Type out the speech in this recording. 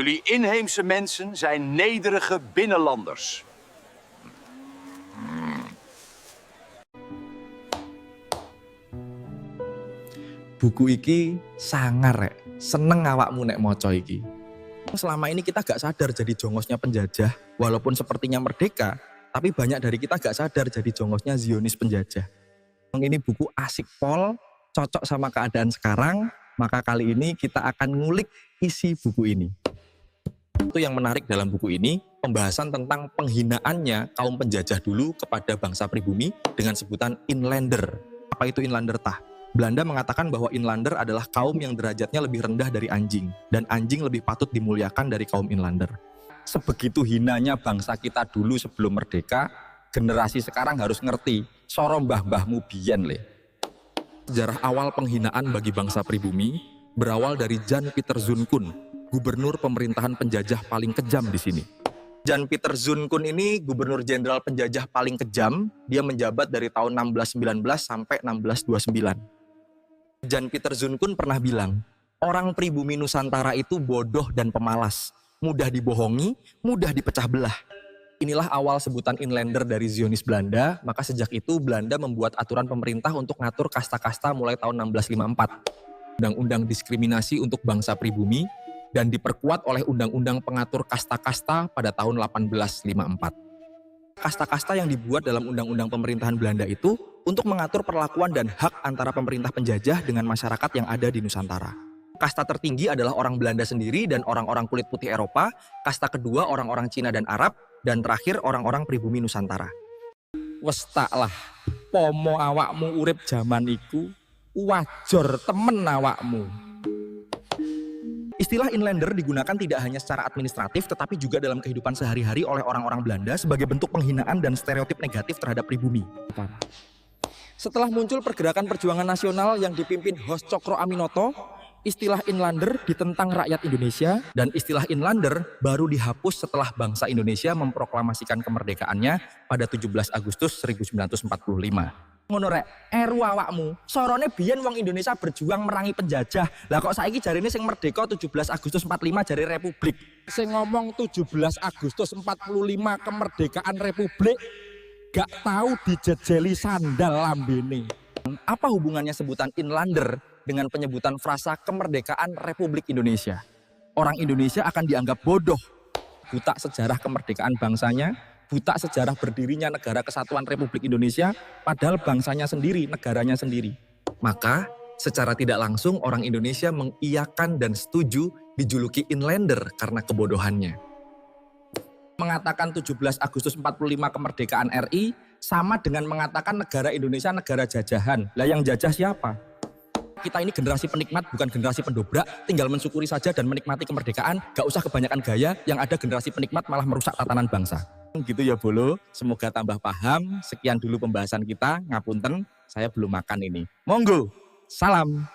Jullie inheemse mensen zijn nederige binnenlanders. Buku iki sangar rek, seneng awakmu nek maca iki. Selama ini kita gak sadar jadi jongosnya penjajah, walaupun sepertinya merdeka, tapi banyak dari kita gak sadar jadi jongosnya Zionis penjajah. Ini buku asik pol, cocok sama keadaan sekarang, maka kali ini kita akan ngulik isi buku ini. Itu yang menarik dalam buku ini, pembahasan tentang penghinaannya kaum penjajah dulu kepada bangsa pribumi dengan sebutan inlander. Apa itu inlander tah? Belanda mengatakan bahwa inlander adalah kaum yang derajatnya lebih rendah dari anjing, dan anjing lebih patut dimuliakan dari kaum inlander. Sebegitu hinanya bangsa kita dulu sebelum merdeka, generasi sekarang harus ngerti, soro mbah-mbahmu biyen le. Sejarah awal penghinaan bagi bangsa pribumi berawal dari Jan Pieter Zoon-Koen, gubernur pemerintahan penjajah paling kejam di sini. Jan Pieter Zoon-Koen ini gubernur jenderal penjajah paling kejam, dia menjabat dari tahun 1619 sampai 1629. Jan Pieter Zoon-Koen pernah bilang, orang pribumi Nusantara itu bodoh dan pemalas, mudah dibohongi, mudah dipecah belah. Inilah awal sebutan inlander dari Zionis Belanda, maka sejak itu Belanda membuat aturan pemerintah untuk ngatur kasta-kasta mulai tahun 1654. Undang-undang diskriminasi untuk bangsa pribumi, dan diperkuat oleh undang-undang pengatur kasta-kasta pada tahun 1854. Kasta-kasta yang dibuat dalam undang-undang pemerintahan Belanda itu untuk mengatur perlakuan dan hak antara pemerintah penjajah dengan masyarakat yang ada di Nusantara. Kasta tertinggi adalah orang Belanda sendiri dan orang-orang kulit putih Eropa, kasta kedua orang-orang Cina dan Arab, dan terakhir orang-orang pribumi Nusantara. Wes taklah, pomo awakmu urip jaman iku, wajor temen awakmu. Istilah inlander digunakan tidak hanya secara administratif tetapi juga dalam kehidupan sehari-hari oleh orang-orang Belanda sebagai bentuk penghinaan dan stereotip negatif terhadap pribumi. Setelah muncul pergerakan perjuangan nasional yang dipimpin Hos Cokro Aminoto, istilah inlander ditentang rakyat Indonesia dan istilah inlander baru dihapus setelah bangsa Indonesia memproklamasikan kemerdekaannya pada 17 Agustus 1945. Ngono rek, eru awakmu, sorone biyen wong Indonesia berjuang merangi penjajah. Lah kok saiki jarine sing merdeka 17 Agustus 45 jari Republik. Sing ngomong 17 Agustus 45 kemerdekaan Republik gak tahu dijejeli sandal lambene. Apa hubungannya sebutan inlander dengan penyebutan frasa kemerdekaan Republik Indonesia? Orang Indonesia akan dianggap bodoh, buta sejarah kemerdekaan bangsanya, buta sejarah berdirinya negara kesatuan Republik Indonesia, padahal bangsanya sendiri, negaranya sendiri. Maka, secara tidak langsung orang Indonesia mengiyakan dan setuju dijuluki inlander karena kebodohannya. Mengatakan 17 Agustus 45 kemerdekaan RI sama dengan mengatakan negara Indonesia negara jajahan. Lah yang jajah siapa? Kita ini generasi penikmat bukan generasi pendobrak, tinggal mensyukuri saja dan menikmati kemerdekaan, gak usah kebanyakan gaya, yang ada generasi penikmat malah merusak tatanan bangsa. Gitu ya Bolo, semoga tambah paham. Sekian dulu pembahasan kita, ngapunten, saya belum makan ini. Monggo, salam.